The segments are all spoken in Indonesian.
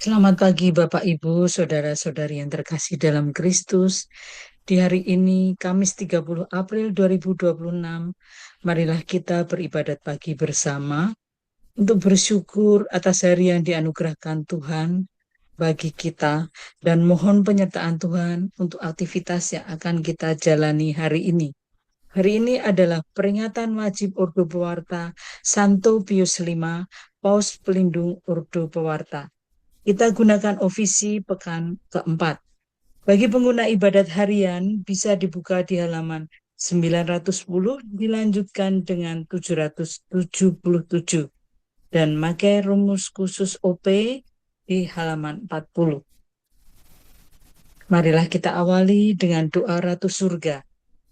Selamat pagi Bapak Ibu, saudara-saudari yang terkasih dalam Kristus. Di hari ini, Kamis 30 April 2026, marilah kita beribadat pagi bersama untuk bersyukur atas hari yang dianugerahkan Tuhan bagi kita dan mohon penyertaan Tuhan untuk aktivitas yang akan kita jalani hari ini. Hari ini adalah peringatan wajib Ordo Pewarta Santo Pius V, Paus Pelindung Ordo Pewarta. Kita gunakan ofisi pekan keempat. Bagi pengguna ibadat harian bisa dibuka di halaman 910 dilanjutkan dengan 777 dan pakai rumus khusus OP di halaman 40. Marilah kita awali dengan doa Ratu Surga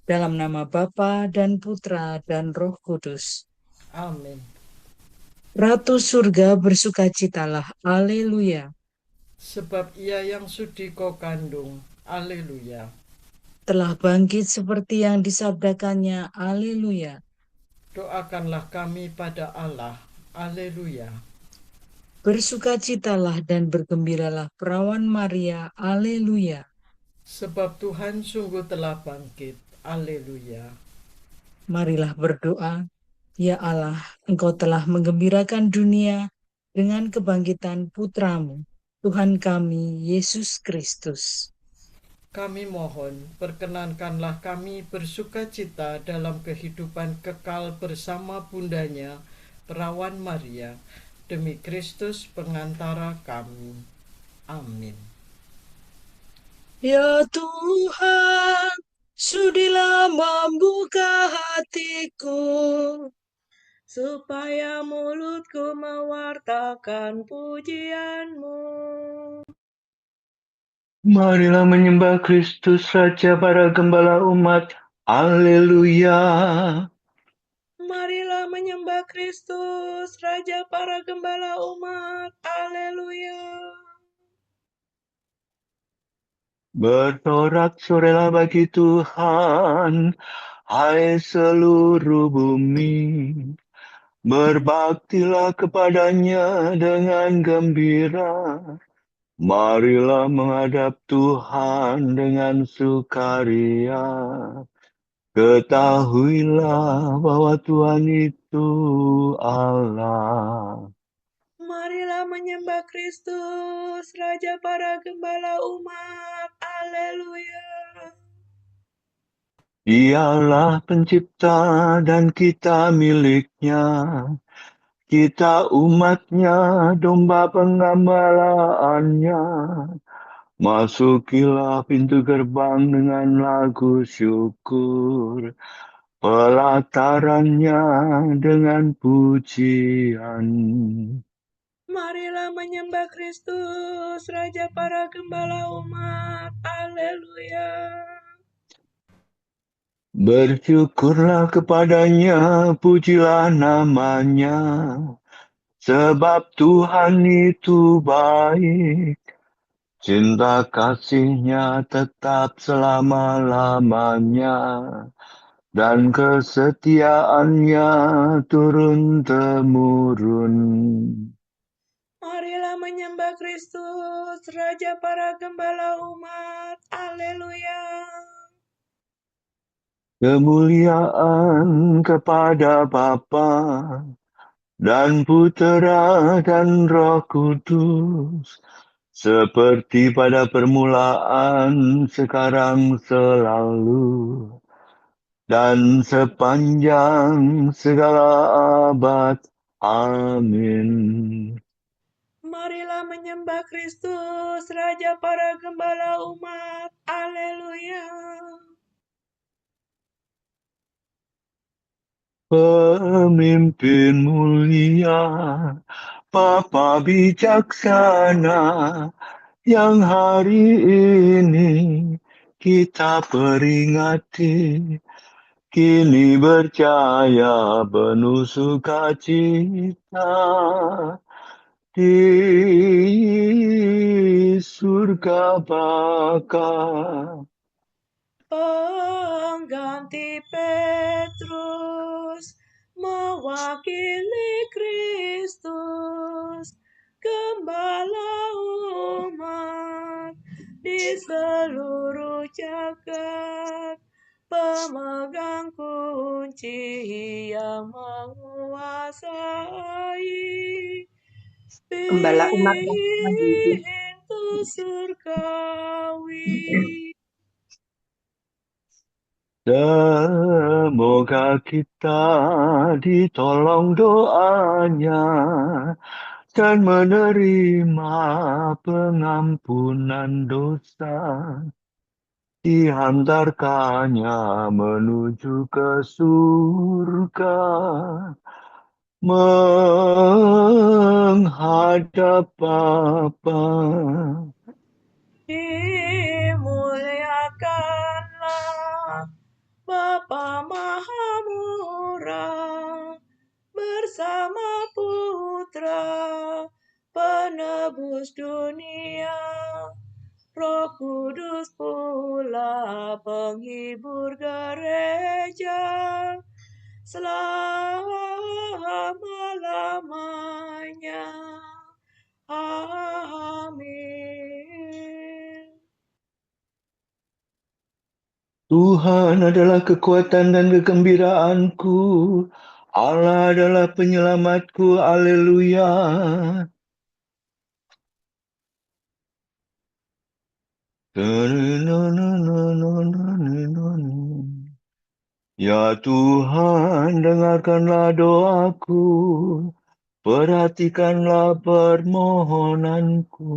dalam nama Bapa dan Putra dan Roh Kudus. Amin. Ratu Surga bersukacitalah. Haleluya. Sebab ia yang sudi kau kandung. Haleluya. Telah bangkit seperti yang disabdakannya. Haleluya. Doakanlah kami pada Allah. Haleluya. Bersukacitalah dan bergembiralah perawan Maria. Haleluya. Sebab Tuhan sungguh telah bangkit. Haleluya. Marilah berdoa. Ya Allah, Engkau telah menggembirakan dunia dengan kebangkitan Putramu, Tuhan kami, Yesus Kristus. Kami mohon, perkenankanlah kami bersukacita dalam kehidupan kekal bersama bundanya, perawan Maria, demi Kristus pengantara kami. Amin. Ya Tuhan, sudilah membuka hatiku, supaya mulutku mewartakan pujianmu. Marilah menyembah Kristus Raja para Gembala umat. Haleluya. Marilah menyembah Kristus, Raja para Gembala umat. Haleluya. Bersorak-sorailah bagi Tuhan, hai seluruh bumi. Berbaktilah kepadanya dengan gembira. Marilah menghadap Tuhan dengan sukaria. Ketahuilah bahwa Tuhan itu Allah. Marilah menyembah Kristus, Raja para Gembala umat. Haleluya. Dialah pencipta dan kita miliknya. Kita umatnya, domba pengembalaannya. Masukilah pintu gerbang dengan lagu syukur. Pelatarannya dengan pujian. Marilah menyembah Kristus, Raja para Gembala umat. Haleluya. Bersyukurlah kepadanya, pujilah namanya. Sebab Tuhan itu baik. Cinta kasihnya tetap selama-lamanya. Dan kesetiaannya turun-temurun. Marilah menyembah Kristus, Raja para Gembala umat. Haleluya. Kemuliaan kepada Bapa dan Putera dan Roh Kudus, seperti pada permulaan, sekarang, selalu, dan sepanjang segala abad. Amin. Marilah menyembah Kristus, Raja para Gembala umat. Haleluya. Pemimpin mulia, Bapa bijaksana, yang hari ini kita peringati, kini bercahaya penuh sukacita di surga baka. Pengganti Petrus mewakili Kristus, Gembala seluruh jagat, pemegang kunci yang menguasai Gembala umat yang dipimpin. pintu surgawi. Semoga kita ditolong doanya dan menerima pengampunan dosa, dihantarkannya menuju ke surga, menghadap Bapa. Dimuliakanlah Bapa Maha Murah bersama Putra penebus dunia, Roh Kudus pula penghibur gereja selama-lamanya. Amin. Tuhan adalah kekuatan dan kegembiraanku. Allah adalah penyelamatku. Haleluya. Ya Tuhan, dengarkanlah doaku. Perhatikanlah permohonanku.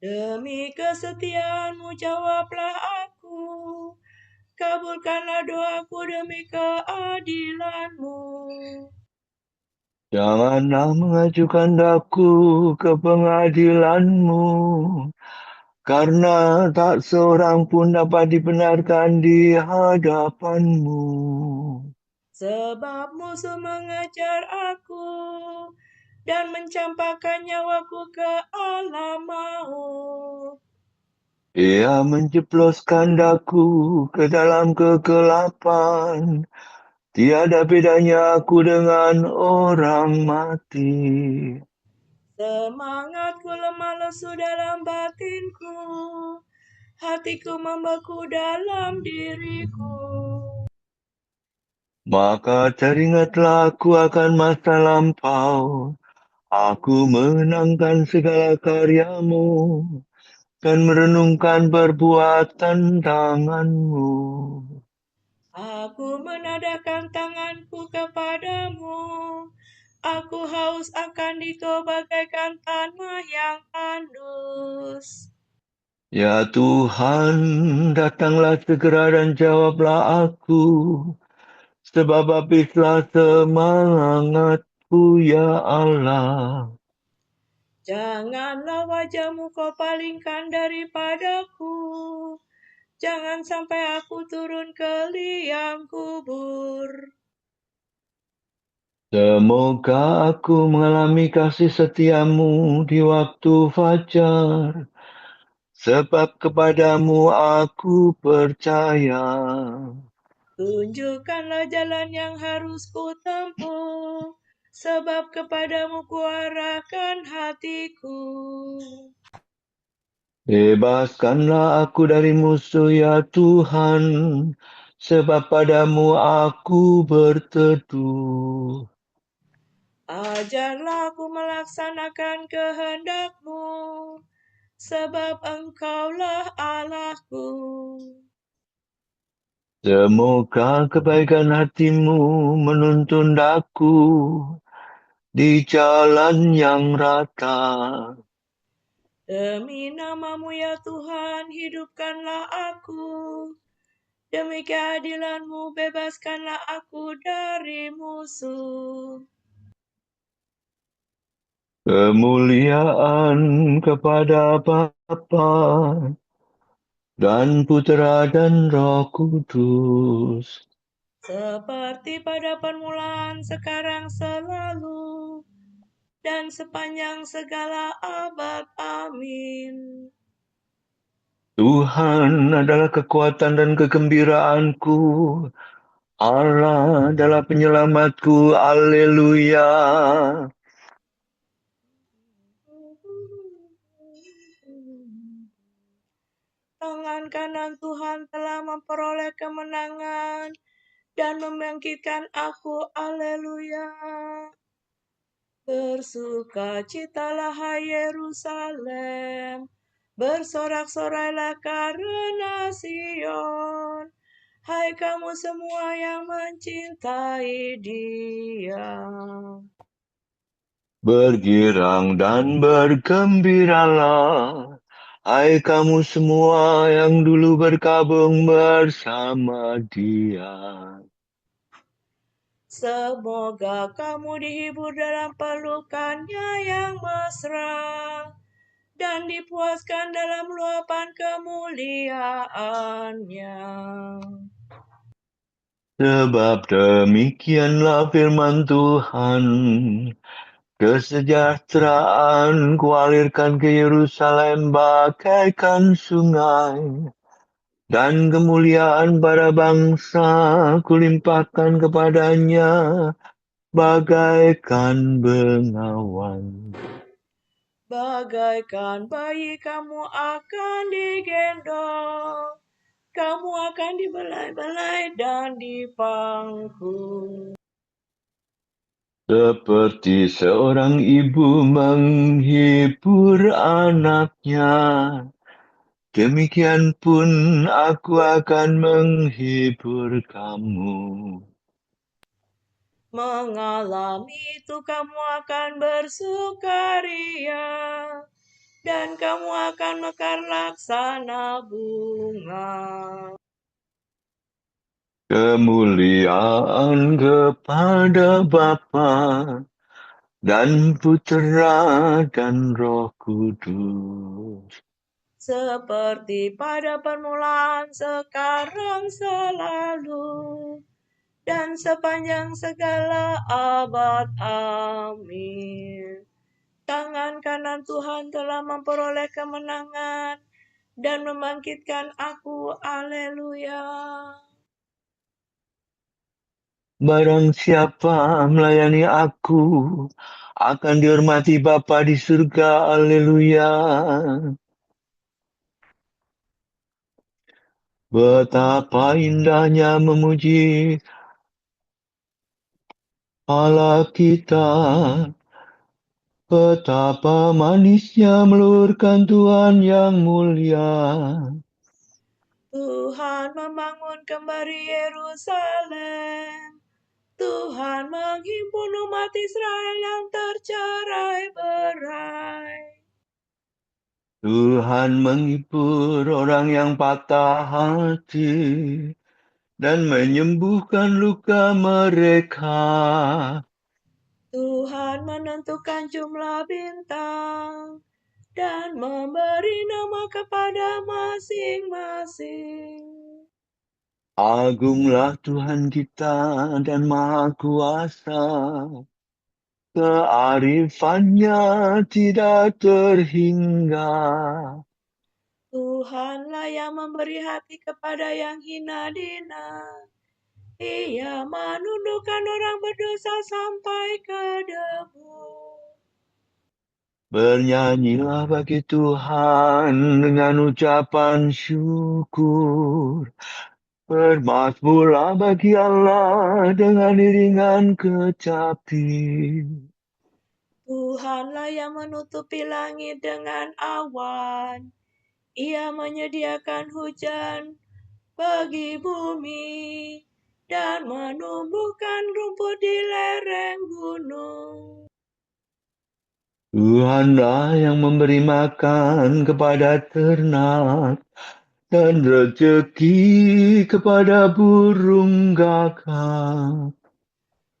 Demi kesetiaanmu jawablah aku, kabulkanlah doaku demi keadilanmu. Janganlah mengajukan daku ke pengadilanmu, karena tak seorang pun dapat dibenarkan di hadapanmu. Sebab musuh mengejar aku dan mencampakkan nyawaku ke alam maut. Ia menjebloskan daku ke dalam kegelapan. Tiada bedanya aku dengan orang mati. Semangatku lemah lesu dalam batinku, hatiku membeku dalam diriku. Maka teringatlah aku akan masa lampau. Aku mengenangkan segala karyamu dan merenungkan perbuatan tanganmu. Aku menadahkan tanganku kepadamu. Aku haus akan dikau bagaikan tanah yang tandus. Ya Tuhan, datanglah segera dan jawablah aku, sebab habislah semangatku, ya Allah. Janganlah wajahmu kau palingkan daripadaku. Jangan sampai aku turun ke liang kubur. Semoga aku mengalami kasih setiamu di waktu fajar, sebab kepadamu aku percaya. Tunjukkanlah jalan yang harus ku tempuh, sebab kepadamu kuarahkan hatiku. Bebaskanlah aku dari musuh, ya Tuhan, sebab padamu aku berteduh. Ajarlah aku melaksanakan kehendak-Mu, sebab Engkaulah Allahku. Semoga kebaikan hatimu menuntun aku di jalan yang rata. Demi nama-Mu ya Tuhan, hidupkanlah aku. Demi keadilan-Mu, bebaskanlah aku dari musuh. Kemuliaan kepada Bapa dan Putra dan Roh Kudus. Seperti pada permulaan, sekarang, selalu, dan sepanjang segala abad. Amin. Tuhan adalah kekuatan dan kegembiraanku. Allah adalah penyelamatku. Haleluya. Tangan kanan Tuhan telah memperoleh kemenangan dan membangkitkan aku. Haleluya. Bersukacitalah hai Yerusalem, bersorak-sorailah karena Sion, hai kamu semua yang mencintai Dia. Bergirang dan bergembiralah, hai kamu semua yang dulu berkabung bersama Dia. Semoga kamu dihibur dalam pelukannya yang mesra, dan dipuaskan dalam luapan kemuliaannya. Sebab demikianlah firman Tuhan, kesejahteraan kualirkan ke Yerusalem bagaikan sungai, dan kemuliaan para bangsa kulimpahkan kepadanya bagaikan bengawan. Bagaikan bayi kamu akan digendong, kamu akan dibelai-belai dan dipangku. Seperti seorang ibu menghibur anaknya, demikian pun aku akan menghibur kamu. Mengalami itu kamu akan bersukaria, dan kamu akan mekar laksana bunga. Kemuliaan kepada Bapa dan Putera dan Roh Kudus. Seperti pada permulaan, sekarang, selalu, dan sepanjang segala abad. Amin. Tangan kanan Tuhan telah memperoleh kemenangan dan membangkitkan aku. Haleluya. Barang siapa melayani aku akan dihormati Bapa di surga. Haleluya. Betapa indahnya memuji Allah kita, betapa manisnya melurkan Tuhan yang mulia. Tuhan membangun kembali Yerusalem. Tuhan menghimpun umat Israel yang tercerai-berai. Tuhan menghibur orang yang patah hati dan menyembuhkan luka mereka. Tuhan menentukan jumlah bintang dan memberi nama kepada masing-masing. Agunglah Tuhan kita dan Maha Kuasa, kearifannya tidak terhingga. Tuhanlah yang memberi hati kepada yang hina dina. Ia menundukkan orang berdosa sampai ke debu. Bernyanyilah bagi Tuhan dengan ucapan syukur. Bermazmurlah bagi Allah dengan iringan kecapi. Tuhanlah yang menutupi langit dengan awan. Ia menyediakan hujan bagi bumi dan menumbuhkan rumput di lereng gunung. Tuhanlah yang memberi makan kepada ternak dan rezeki kepada burung gagak.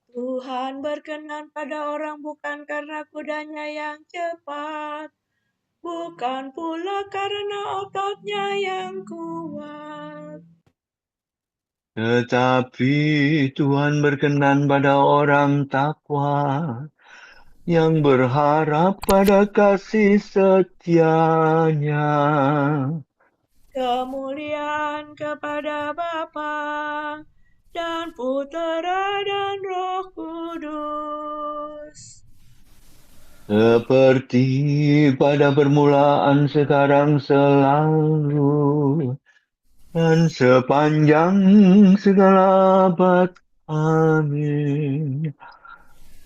Tuhan berkenan pada orang bukan karena kudanya yang cepat, bukan pula karena ototnya yang kuat. Tetapi Tuhan berkenan pada orang takwa yang berharap pada kasih setianya. Kemuliaan kepada Bapa dan Putera dan Roh Kudus. Seperti pada permulaan, sekarang, selalu, dan sepanjang segala abad. Amin.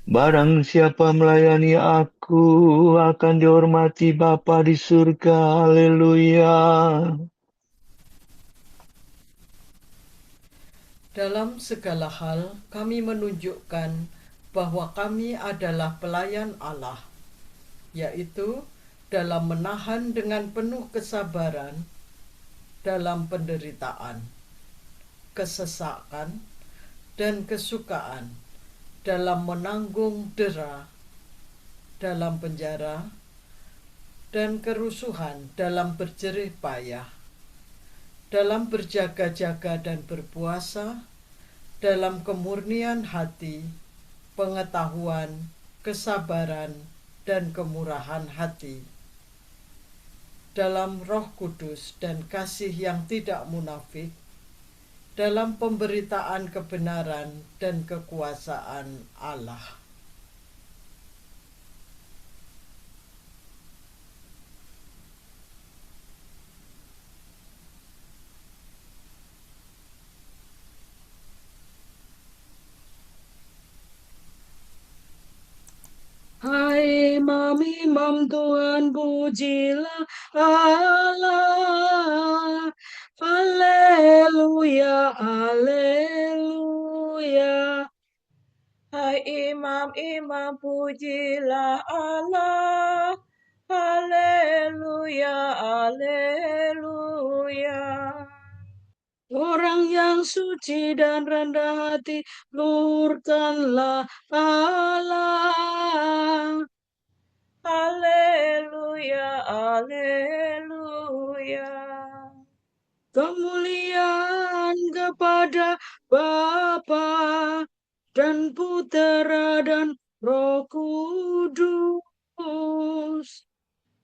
Barang siapa melayani aku akan dihormati Bapa di surga. Haleluya. Dalam segala hal, kami menunjukkan bahwa kami adalah pelayan Allah, yaitu dalam menahan dengan penuh kesabaran dalam penderitaan, kesesakan, dan kesukaan, dalam menanggung dera, dalam penjara, dan kerusuhan dalam berjerih payah, dalam berjaga-jaga dan berpuasa, dalam kemurnian hati, pengetahuan, kesabaran, dan kemurahan hati, dalam Roh Kudus dan kasih yang tidak munafik, dalam pemberitaan kebenaran dan kekuasaan Allah. Hai imam-imam Tuhan, pujilah Allah. Haleluya, haleluya. Hai imam-imam, pujilah Allah. Haleluya, haleluya. Orang yang suci dan rendah hati, luhurkanlah Allah. Haleluya, haleluya. Kemuliaan kepada Bapa dan Putera dan Roh Kudus.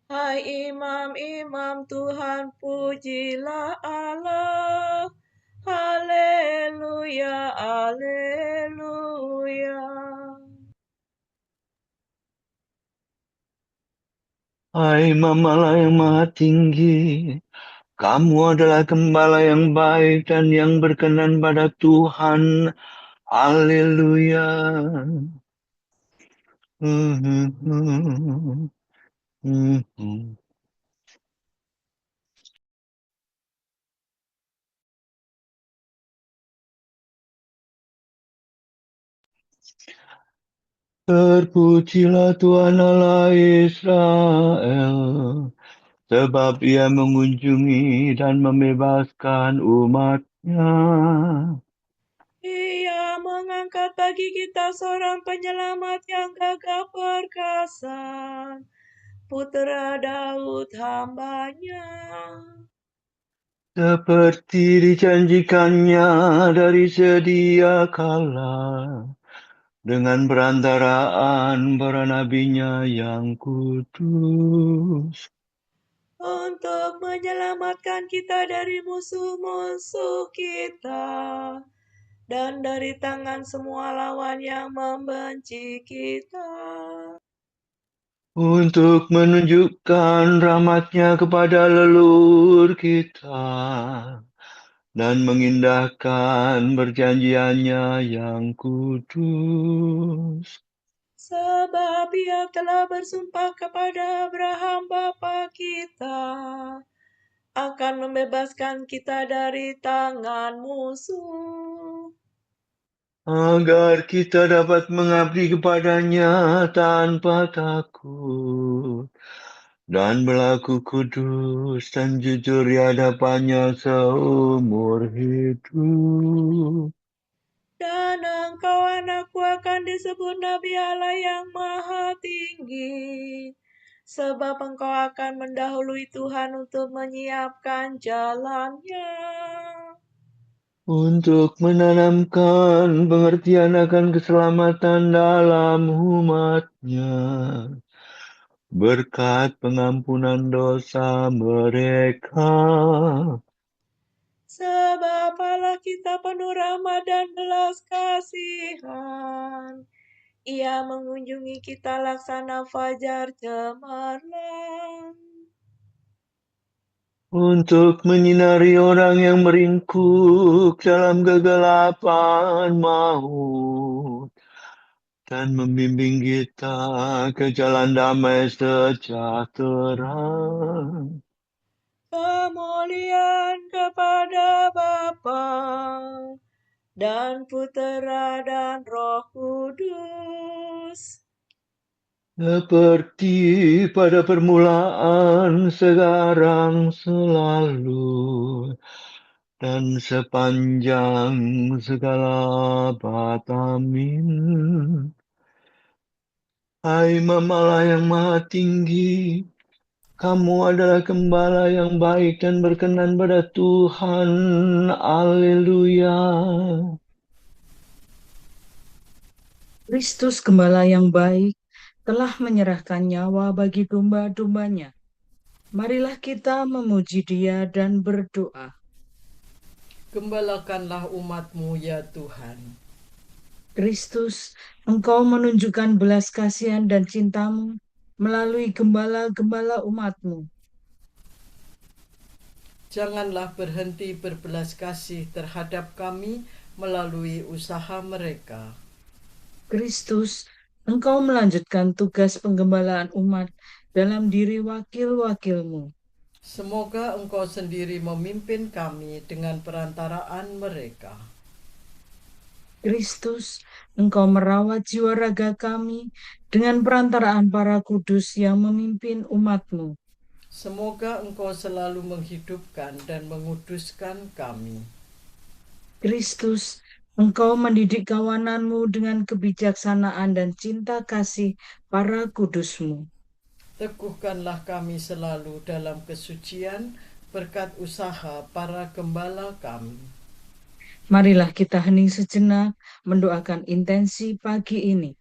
Hai imam-imam Tuhan, pujilah Allah. Haleluya, haleluya. Hai Mamalah yang maha tinggi, kamu adalah gembala yang baik dan yang berkenan pada Tuhan. Haleluya. Terpujilah Tuhan Allah Israel, sebab Ia mengunjungi dan membebaskan umat-Nya. Ia mengangkat bagi kita seorang penyelamat yang gagah perkasa, Putra Daud hamba-Nya. Seperti dijanjikannya dari sedia kala, dengan perantaraan para nabinya yang kudus. Untuk menyelamatkan kita dari musuh-musuh kita, dan dari tangan semua lawan yang membenci kita. Untuk menunjukkan rahmat-Nya kepada leluhur kita, dan mengindahkan perjanjiannya yang kudus. Sebab Ia telah bersumpah kepada Abraham bapa kita, akan membebaskan kita dari tangan musuh, Agar kita dapat mengabdi kepada-Nya tanpa takut, dan berlaku kudus dan jujur di hadapan-Nya seumur hidup. dan engkau anakku akan disebut Nabi Allah yang Maha Tinggi, sebab engkau akan mendahului Tuhan untuk menyiapkan jalannya, Untuk menanamkan pengertian akan keselamatan dalam umat-Nya, berkat pengampunan dosa mereka. sebab Allah kita penuh rahmat dan belas kasihan. Ia mengunjungi kita laksana fajar cemerlang. untuk menyinari orang yang meringkuk dalam kegelapan maut dan membimbing kita ke jalan damai sejahtera. Kemuliaan kepada Bapa dan Putera dan Roh Kudus. Seperti pada permulaan, sekarang, selalu, dan sepanjang segala abad. Amin. Hai Mamalah yang Maha Tinggi, kamu adalah gembala yang baik dan berkenan pada Tuhan. Haleluya. Kristus Gembala yang baik telah menyerahkan nyawa bagi domba-dombanya. Marilah kita memuji Dia dan berdoa. Gembalakanlah umat-Mu ya Tuhan. Kristus, Engkau menunjukkan belas kasihan dan cinta-Mu melalui gembala-gembala umat-Mu. Janganlah berhenti berbelas kasih terhadap kami melalui usaha mereka. Kristus, Engkau melanjutkan tugas penggembalaan umat dalam diri wakil-wakil-Mu. Semoga Engkau sendiri memimpin kami dengan perantaraan mereka. Kristus, Engkau merawat jiwa raga kami dengan perantaraan para kudus yang memimpin umat-Mu. Semoga Engkau selalu menghidupkan dan menguduskan kami. Kristus, Engkau mendidik kawanan-Mu dengan kebijaksanaan dan cinta kasih para kudus-Mu. Teguhkanlah kami selalu dalam kesucian berkat usaha para gembala kami. Marilah kita hening sejenak mendoakan intensi pagi ini.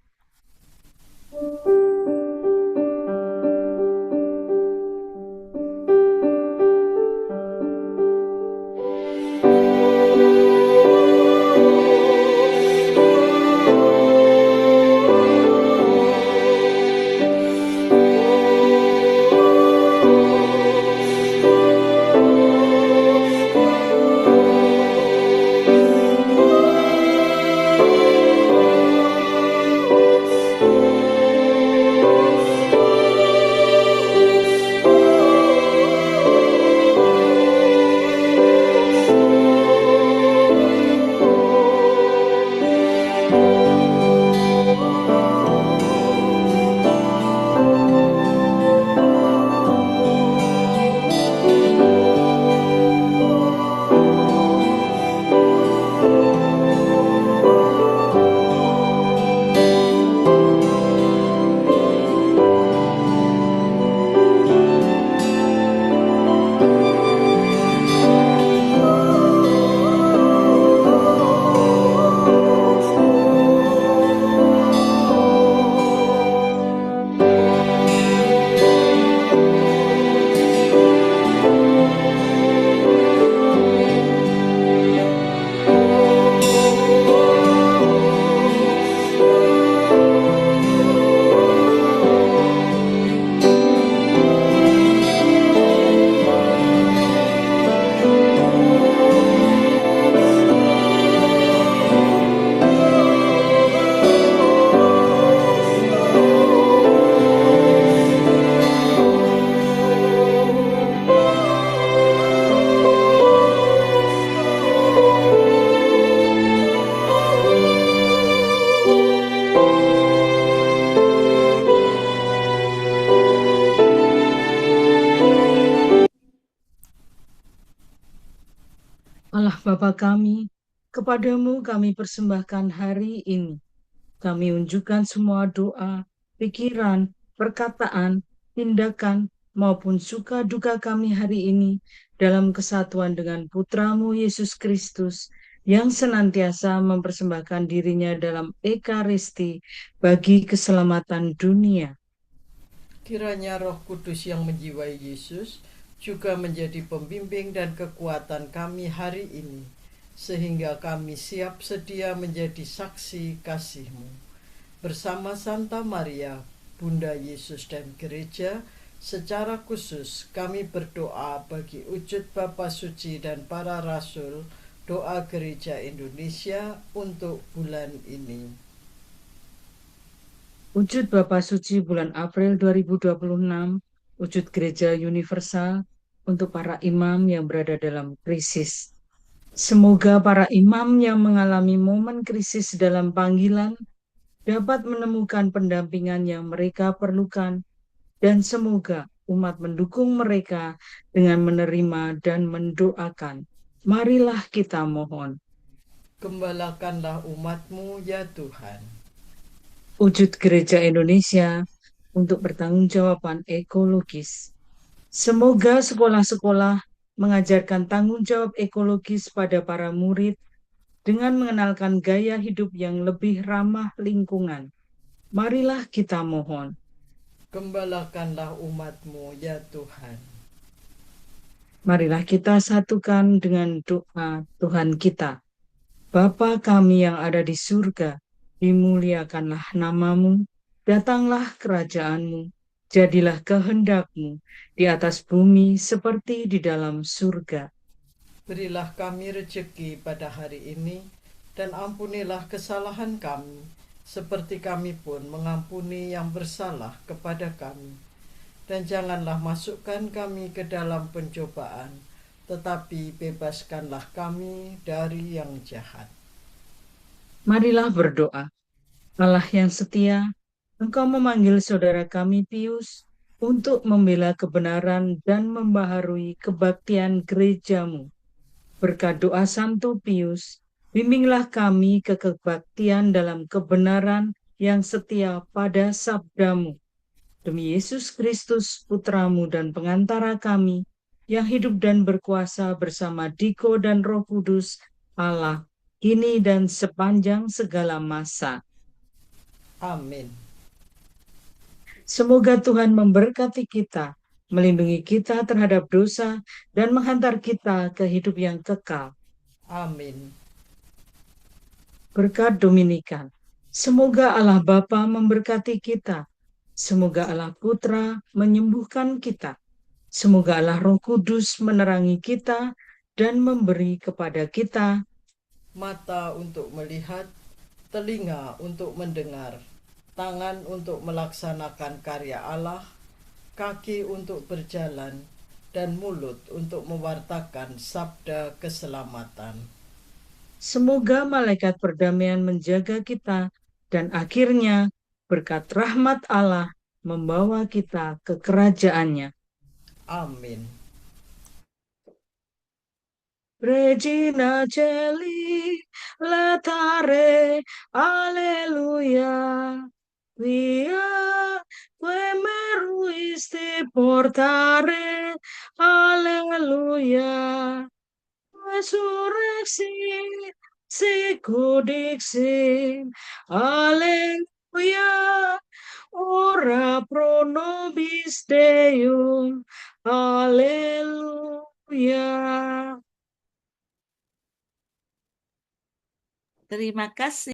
Allah Bapa kami, kepadamu kami persembahkan hari ini. Kami unjukkan semua doa, pikiran, perkataan, tindakan, maupun suka duka kami hari ini dalam kesatuan dengan Putramu Yesus Kristus yang senantiasa mempersembahkan dirinya dalam Ekaristi bagi keselamatan dunia. Kiranya Roh Kudus yang menjiwai Yesus juga menjadi pembimbing dan kekuatan kami hari ini, sehingga kami siap sedia menjadi saksi kasih-Mu. Bersama Santa Maria, Bunda Yesus dan Gereja, Secara khusus, kami berdoa bagi wujud Bapa Suci dan para Rasul, doa Gereja Indonesia untuk bulan ini. Wujud Bapa Suci bulan April 2026, wujud Gereja Universal untuk para imam yang berada dalam krisis. Semoga para imam yang mengalami momen krisis dalam panggilan dapat menemukan pendampingan yang mereka perlukan, dan semoga umat mendukung mereka dengan menerima dan mendoakan. Marilah kita mohon. Gembalakanlah umat-Mu, ya Tuhan. Wujud Gereja Indonesia untuk pertanggungjawaban ekologis. Semoga sekolah-sekolah mengajarkan tanggung jawab ekologis pada para murid dengan mengenalkan gaya hidup yang lebih ramah lingkungan. Marilah kita mohon. Gembalakanlah umat-Mu, ya Tuhan. Marilah kita satukan dengan doa Tuhan kita. Bapa kami yang ada di surga, dimuliakanlah nama-Mu, datanglah kerajaan-Mu, jadilah kehendak-Mu di atas bumi seperti di dalam surga. Berilah kami rejeki pada hari ini, dan ampunilah kesalahan kami, seperti kami pun mengampuni yang bersalah kepada kami. Dan janganlah masukkan kami ke dalam pencobaan, tetapi bebaskanlah kami dari yang jahat. Marilah berdoa. Allah yang setia, Engkau memanggil saudara kami Pius untuk membela kebenaran dan membaharui kebaktian gereja-Mu. Berkat doa Santo Pius, bimbinglah kami ke kebaktian dalam kebenaran yang setia pada sabda-Mu. Demi Yesus Kristus, Putra-Mu dan pengantara kami, yang hidup dan berkuasa bersama Diko dan Roh Kudus, Allah, kini dan sepanjang segala masa. Amin. Semoga Tuhan memberkati kita, melindungi kita terhadap dosa, dan menghantar kita ke hidup yang kekal. Amin. Berkat Dominikan. Semoga Allah Bapa memberkati kita. Semoga Allah Putra menyembuhkan kita. Semoga Allah Roh Kudus menerangi kita dan memberi kepada kita Mata untuk melihat, telinga untuk mendengar, tangan untuk melaksanakan karya Allah, kaki untuk berjalan, dan mulut untuk mewartakan sabda keselamatan. Semoga malaikat perdamaian menjaga kita, dan akhirnya berkat rahmat Allah membawa kita ke kerajaannya. Amin. Regina Celi, Laetare, Alleluia. Via meruiste portare, Alleluia. Resurrexi, secodixin, Alleluia. Ora pro nobis Deum, Alleluia. Terima kasih.